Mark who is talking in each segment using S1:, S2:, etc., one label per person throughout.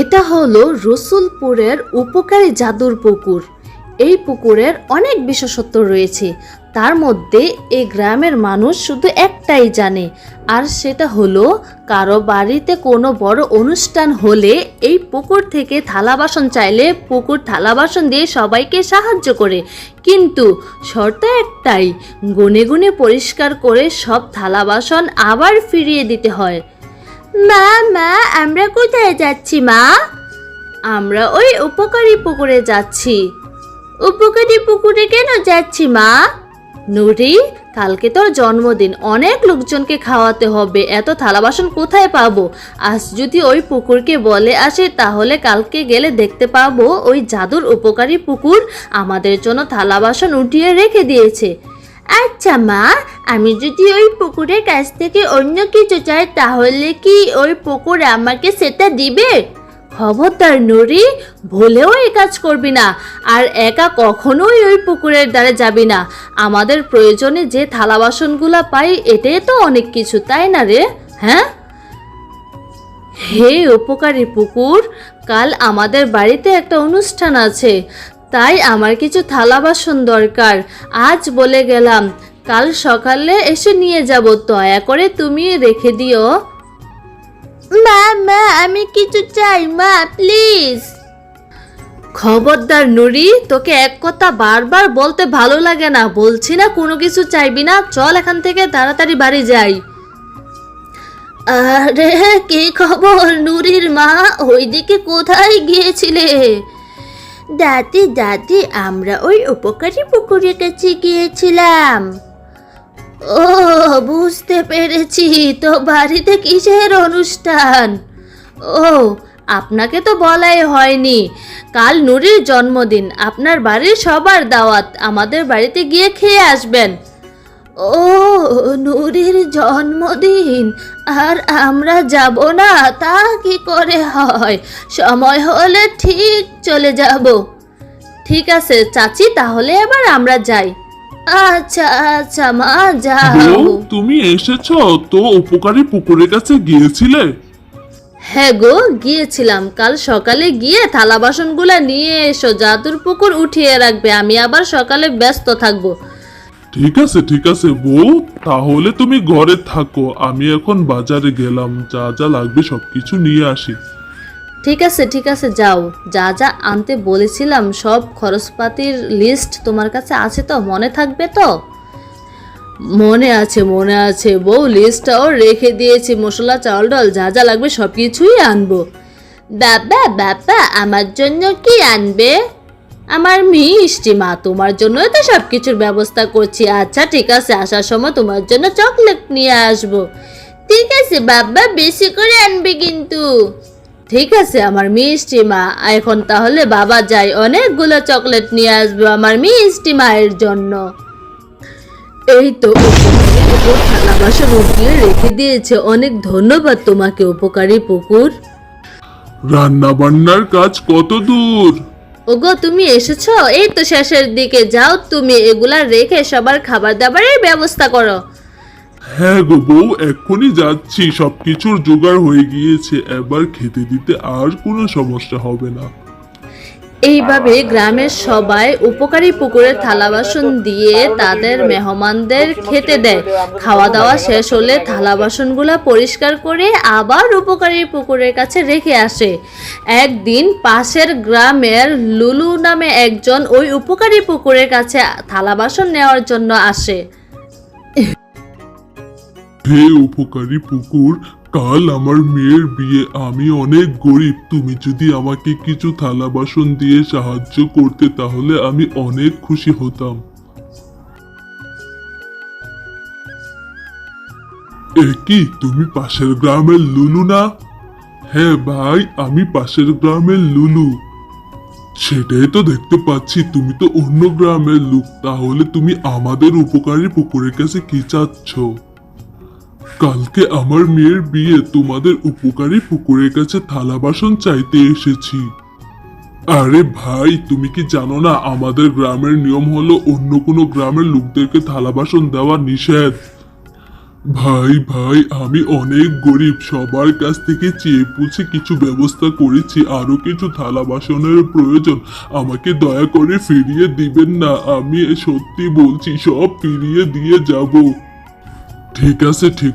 S1: এটা হলো রসুলপুরের উপকারী জাদুর পুকুর। এই পুকুরের অনেক বিশেষত্ব রয়েছে, তার মধ্যে এই গ্রামের মানুষ শুধু একটাই জানে, আর সেটা হলো কারো বাড়িতে কোনো বড় অনুষ্ঠান হলে এই পুকুর থেকে থালা বাসন চাইলে পুকুর থালা বাসন দিয়ে সবাইকে সাহায্য করে, কিন্তু শর্ত একটাই, গুনে গুনে পরিষ্কার করে সব থালা বাসন আবার ফিরিয়ে দিতে হয়। মা মা আমরা কোথায় যাচ্ছি মা? আমরা ওই উপকারী পুকুরে যাচ্ছি। উপকারী পুকুরে কেন যাচ্ছি মা? নুরি, কালকে তোর জন্মদিন, অনেক লোকজনকে খাওয়াতে হবে, এত থালা বাসন কোথায় পাবো? আজ যদি ওই পুকুরকে বলে আসে তাহলে কালকে গেলে দেখতে পাবো ওই জাদুর উপকারী পুকুর আমাদের জন্য থালা বাসন উঠিয়ে রেখে দিয়েছে। আচ্ছা মা, আমি যদি ওই পুকুরের কাছ থেকে অন্য কিছু চাই তাহলে কি ওই পুকুর আমাকে সেটা দিবে? খবরদার নুরি, ভুলেও এই কাজ করবি না, আর একা কখনোই ওই পুকুরের ধারে যাবি না। আমাদের প্রয়োজনে যে থালা বাসনগুলা পাই এটাই তো অনেক কিছু, তাই না রে? হ্যাঁ। হে উপকারী পুকুর, কাল আমাদের বাড়িতে একটা অনুষ্ঠান আছে, তাই আমার কিছু থালা বাসন দরকার। আজ বলে গেলাম, কাল সকালে এসে নিয়ে যাব, দয়া করে তুমি রেখে দিও। মা মা আমি কিছু চাই মা, প্লিজ। খবরদার নুরি, তোকে এক কথা বারবার বলতে ভালো লাগে না? বলছি না কোনো কিছু চাইবি না, চল এখান থেকে তাড়াতাড়ি বাড়ি যাই। আরে কি খবর নুরির মা, ওইদিকে কোথায় গিয়েছিলে? দাদি দাদি, আমরা ওই উপকারী পুকুরের কাছে গিয়েছিলাম। ও বুঝতে পেরেছি, তো বাড়িতে কিসের অনুষ্ঠান? ও, আপনাকে তো বলাই হয়নি, কাল নুরির জন্মদিন, আপনার বাড়ির সবার দাওয়াত, আমাদের বাড়িতে গিয়ে খেয়ে আসবেন। ও নুরির জন্মদিন, আর আমরা যাব না? তা কি করে হয়, সময় হলে ঠিক চলে যাব। ঠিক আছে চাচি, তাহলে এবার আমরা যাই। আচ্ছা আচ্ছা মা, যাও।
S2: তুমি এসেছো তো? উপকারী পুকুরের কাছে গিয়েছিলে?
S1: হ্যাঁ গো, গিয়েছিলাম। কাল সকালে গিয়ে থালা বাসনগুলা নিয়ে এসো, জাদুর পুকুর উঠিয়ে রাখবে, আমি আবার সকালে ব্যস্ত থাকবো।
S2: ঠিক আছে বউ, তাহলে তুমি ঘরে থাকো, আমি এখন বাজারে গেলাম, যা যা লাগবে সবকিছু নিয়ে আসি।
S1: ঠিক আছে যাও, যা যা আনতে বলেছিলাম সব খরচপাতির লিস্ট তোমার কাছে আছে তো? মনে থাকবে তো? মনে আছে বউ, লিস্টটাও রেখে দিয়েছি, মশলা চাল ডাল যা যা লাগবে সব কিছুই আনবো। বাবা বাবা, আমার জন্য কি আনবে? আমার মিষ্টি মা, তোমার জন্যই তো সব কিছুর ব্যবস্থা করছি। আচ্ছা ঠিক আছে, আসার সময় তোমার জন্য চকলেট নিয়ে আসবো। ঠিক আছে বাবা, বেশি করে আনবে কিন্তু। ঠিক আছে আমার মিষ্টি মা, এখন তাহলে বাবা যাই, অনেকগুলো চকলেট নিয়ে আসবো আমার মিষ্টি মায়ের জন্য। এই তো থালা বাসন উঠিয়ে রেখে দিয়েছে, অনেক ধন্যবাদ তোমাকে উপকারী পুকুর।
S2: রান্না বান্নার কাজ কত দূর?
S1: ওগো তুমি এসেছো, এই তো শেষের দিকে, যাও তুমি এগুলা রেখে সবার খাবার দাবারের ব্যবস্থা করো।
S2: হ্যাঁ গো বউ, এক্ষুনি যাচ্ছি, সবকিছুর জোগাড় হয়ে গিয়েছে, এবার খেতে দিতে আর কোনো সমস্যা হবে না।
S1: এইভাবে গ্রামের সবাই উপকারী পুকুরের থালা বাসন দিয়ে তাদের মেহমানদের খেতে দেয়। খাওয়া দাওয়া শেষ হলে থালা বাসনগুলা পরিষ্কার করে আবার উপকারী পুকুরের কাছে রেখে আসে। একদিন পাশের গ্রামের লুলু নামে একজন ওই উপকারী পুকুরের কাছে থালা বাসন নেওয়ার জন্য আসে।
S2: হে উপকারী পুকুর, কাল আমার মেয়ের বিয়ে, আমি অনেক গরিব, তুমি যদি আমাকে কিছু থালা বাসন দিয়ে সাহায্য করতে তাহলে আমি অনেক খুশি হতাম। কি তুমি পাশের গ্রামের লুলু না? হ্যাঁ ভাই, আমি পাশের গ্রামের লুলু। সেটাই তো দেখতে পাচ্ছি, তুমি তো অন্য গ্রামের লোক, তাহলে তুমি আমাদের উপকারী পুকুরের কাছে কি চাচ্ছ? কালকে আমার মেয়ের বিয়ে, তোমাদের উপকারী পুকুরের কাছে থালা বাসন চাইতে এসেছি। আরে ভাই, তুমি কি জানো না আমাদের গ্রামের নিয়ম হলো অন্য কোনো গ্রামের লোকদেরকে থালা বাসন দেওয়া নিষেধ। ভাই ভাই, আমি অনেক গরিব, সবার কাছ থেকে চেয়ে পুছে কিছু ব্যবস্থা করেছি, আরো কিছু থালা বাসনের প্রয়োজন, আমাকে দয়া করে ফিরিয়ে দিবেন না, আমি সত্যি বলছি সব ফিরিয়ে দিয়ে যাব। ঠিক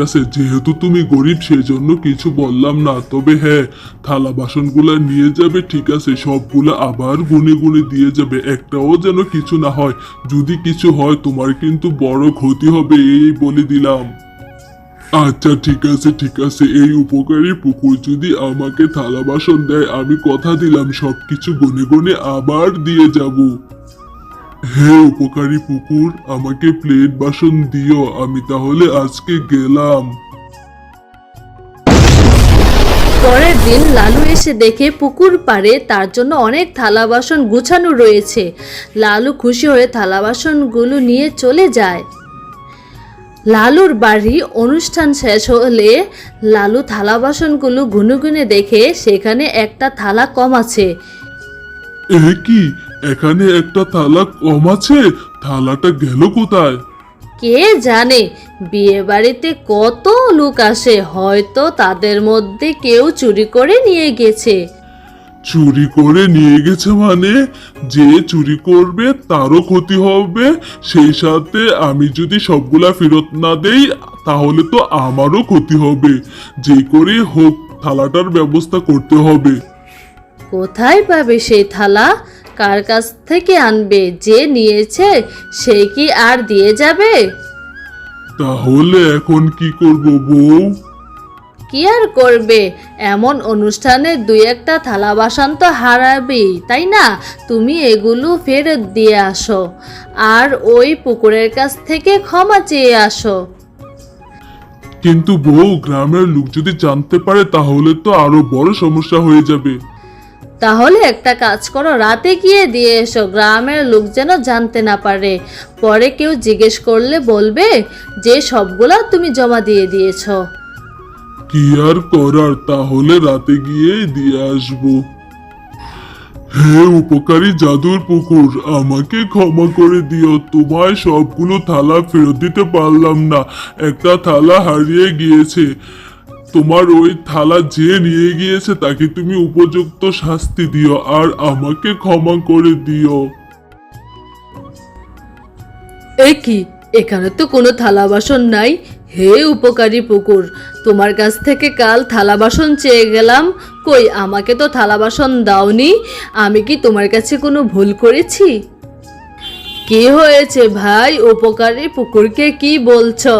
S2: আছে, যেহেতু তুমি গরিব সেজন্য কিছু বললাম না, তবে হ্যাঁ, থালা বাসনগুলা নিয়ে যাবে, ঠিক আছে, সবগুলা আবার গুনে গুনে দিয়ে যাবে, একটাও যেন কিছু না হয়, যদি কিছু হয় তোমার কিন্তু বড় ক্ষতি হবে, এই বলে দিলাম। আচ্ছা ঠিক আছে, এই উপকারী পুকুর যদি আমাকে থালা বাসন দেয়, আমি কথা দিলাম সবকিছু গুনে গুনে আবার দিয়ে যাব। হে উপকারী পুকুর, আমাকে প্লেট বাসন দিও, আমি তাহলে আজকে গেলাম।
S1: পরের দিন লালু এসে দেখে পুকুর পাড়ে তার জন্য অনেক থালা বাসন গুছানো রয়েছে। লালু খুশি হয়ে থালা বাসনগুলো নিয়ে চলে যায়। লালুর বাড়ি অনুষ্ঠান শেষ হলে লালু থালা বাসনগুলো গুনে দেখে সেখানে একটা থালা কম আছে।
S2: এ কি, এখানে একটা থালা কম আছে, থালাটা গেল কোথায়?
S1: কে জানে, বিয়ে বাড়িতে কত লোক আসে, হয়তো তাদের মধ্যে কেউ চুরি করে নিয়ে গেছে।
S2: চুরি করে নিয়ে গেছে মানে? যে চুরি করবে তারও ক্ষতি হবে, সেই সাথে আমি যদি সবগুলা ফেরত না দেই তাহলে তো আমারও ক্ষতি হবে, যে করে হোক থালাটার ব্যবস্থা করতে হবে।
S1: কোথায় পাবে সেই থালা? কার কাছ থেকে আনবে? যে নিয়েছে সে কি আর দিয়ে যাবে?
S2: তাহলে এখন কি করব বউ?
S1: কি আর করবে, এমন অনুষ্ঠানে দুই একটা থালা বাসন তো হারাবেই, তাই না? তুমি এগুলো ফেরত দিয়ে আসো আর ওই পুকুরের কাছ থেকে ক্ষমা চেয়ে আসো।
S2: কিন্তু বউ, গ্রামের লোক যদি জানতে পারে তাহলে তো আরো বড় সমস্যা হয়ে যাবে।
S1: তাহলে একটা কাজ করো, রাতে গিয়ে দিয়ে এসো, গ্রামের লোক যেন জানতে না পারে, পরে কেউ জিজ্ঞেস করলে বলবে যে সবগুলা তুমি জমা দিয়ে দিয়েছো।
S2: কি আর করার, তাহলে রাতে গিয়ে দিয়ে আসবো। হে উপকারী জাদুর পুকুর, আমাকে ক্ষমা করে দিও, তোমায় সবগুলো থালা ফেরত দিতে পারলাম না, একটা থালা হারিয়ে গিয়েছে, তোমার ওই থালা যে নিয়ে গিয়েছে তাকে তুমি উপযুক্ত শাস্তি দিও আর আমাকে ক্ষমা করে দিও।
S1: এ কি, এখানে তো কোনো থালা বাসন নাই। হে উপকারী পুকুর, তোমার কাছ থেকে কাল থালা বাসন চেয়ে গেলাম, কই আমাকে তো থালা বাসন দাওনি। আমি কি তোমার কাছে কোনো ভুল করেছি? কি হয়েছে ভাই, উপকারী পুকুরকে কি বলছো?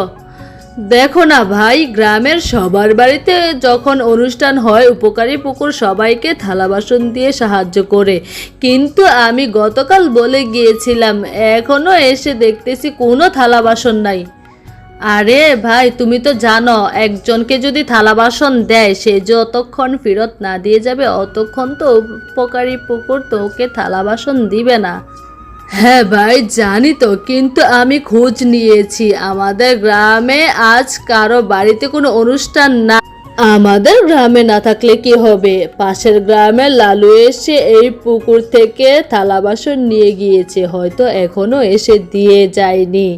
S1: দেখো না ভাই, গ্রামের সবার বাড়িতে যখন অনুষ্ঠান হয় উপকারী পুকুর সবাইকে থালা বাসন দিয়ে সাহায্য করে, কিন্তু আমি গতকাল বলে গিয়েছিলাম, এখনো এসে দেখতেছি কোনো থালা বাসন নাই। আরে ভাই, তুমি তো জানো একজনকে যদি থালা বাসন দেয় সে যতক্ষণ ফেরত না দিয়ে যাবে অতক্ষণ তো উপকারী পুকুর তোকে থালা বাসন দিবে না। হ্যাঁ ভাই জানি তো, কিন্তু আমি খোঁজ নিয়েছি, আমাদের গ্রামে আজ কারো বাড়িতে কোনো অনুষ্ঠান না। আমাদের গ্রামে না থাকলে কি হবে, পাশের গ্রামে লালু এসে এই পুকুর থেকে থালা বাসন নিয়ে গিয়েছে, হয়তো এখনো এসে দিয়ে যায়নি।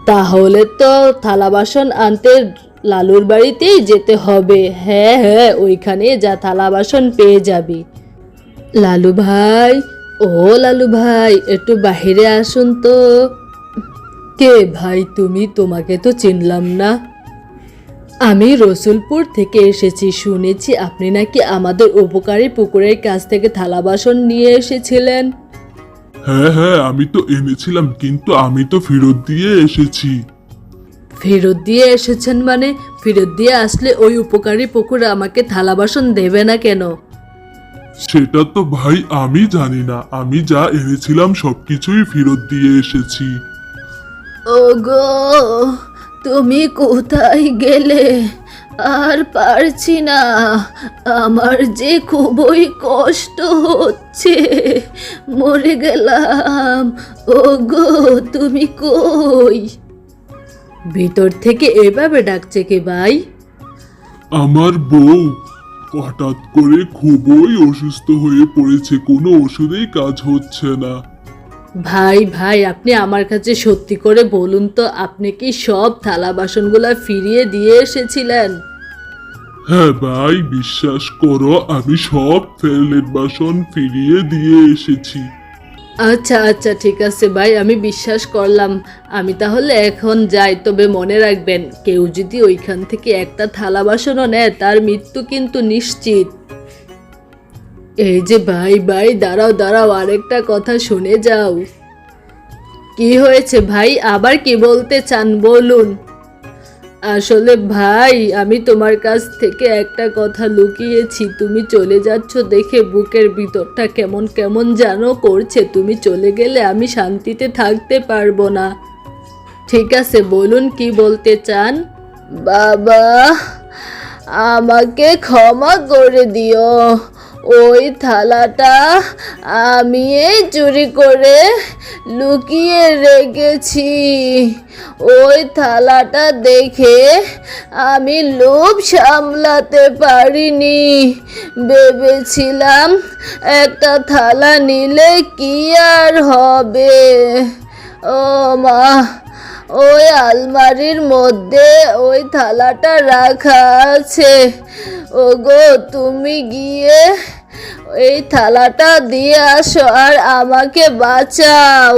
S1: তাহলে তো থালা বাসন আনতে লালুর বাড়িতেই যেতে হবে। হ্যাঁ হ্যাঁ, ওইখানে যা থালা বাসন পেয়ে যাবি। লালু ভাই, ও লালু ভাই, একটু বাহিরে আসুন তো। কে ভাই তুমি? তোমাকে তো চিনলাম না। আমি রসুলপুর থেকে এসেছি, শুনেছি আপনি নাকি আমাদের উপকারী পুকুরের কাছ থেকে থালা বাসন নিয়ে এসেছিলেন।
S2: হ্যাঁ হ্যাঁ, আমি তো এনেছিলাম, কিন্তু আমি তো ফেরত দিয়ে এসেছি।
S1: ফেরত দিয়ে এসেছেন মানে? ফেরত দিয়ে আসলে ওই উপকারী পুকুর আমাকে থালা বাসন দেবে না কেন?
S2: সেটা তো ভাই আমি জানি না, আমি যা এনেছিলাম সবকিছুই ফেরত দিয়ে এসেছি।
S1: ওগো, তুমি কোথায় গেলে? আর পারছি না, আমার যে খুবই কষ্ট হচ্ছে, মরে গেলাম। ওগো, তুমি কই? ভিতর থেকে এভাবে ডাকছে কে ভাই?
S2: আমার বউ হঠাৎ করে খুবই অসুস্থ হয়ে পড়েছে, কোনো ওষুধেই কাজ হচ্ছে না।
S1: ভাই ভাই, আপনি আমার কাছে সত্যি করে বলুন তো, আপনি কি সব থালা বাসনগুলা ফিরিয়ে দিয়ে এসেছিলেন?
S2: হ্যাঁ ভাই, বিশ্বাস করো আমি সব প্লেট বাসন ফিরিয়ে দিয়ে এসেছি।
S1: আচ্ছা আচ্ছা, ঠিক আছে ভাই, আমি বিশ্বাস করলাম। আমি তাহলে এখন যাই, তবে মনে রাখবেন কেউ যদি ওইখান থেকে একটা থালা বাসনও নেয় তার মৃত্যু কিন্তু নিশ্চিত। এই যে ভাই ভাই, দাঁড়াও দাঁড়াও, আরেকটা কথা শুনে যাও। কি হয়েছে ভাই, আবার কি বলতে চান বলুন। আসলে ভাই, আমি তোমার কাছ থেকে একটা কথা লুকিয়েছি। তুমি চলে যাচ্ছ দেখে বুকের ভিতরটা কেমন কেমন যেন করছে। তুমি চলে গেলে আমি শান্তিতে থাকতে পারবো না। ঠিক আছে, বলুন কি বলতে চান। বাবা, আমাকে ক্ষমা করে দিও। ওই থালাটা আমি এই চুরি করে লুকিয়ে রেখেছি। ওই থালাটা দেখে আমি লোভ সামলাতে পারিনি। ভেবেছিলাম একটা থালা নিলে কি আর হবে। ও মা, ওই আলমারির মধ্যে ওই থালাটা রাখা আছে। ওগো, তুমি গিয়ে এই থালাটা দিয়ে আসো আর আমাকে বাঁচাও।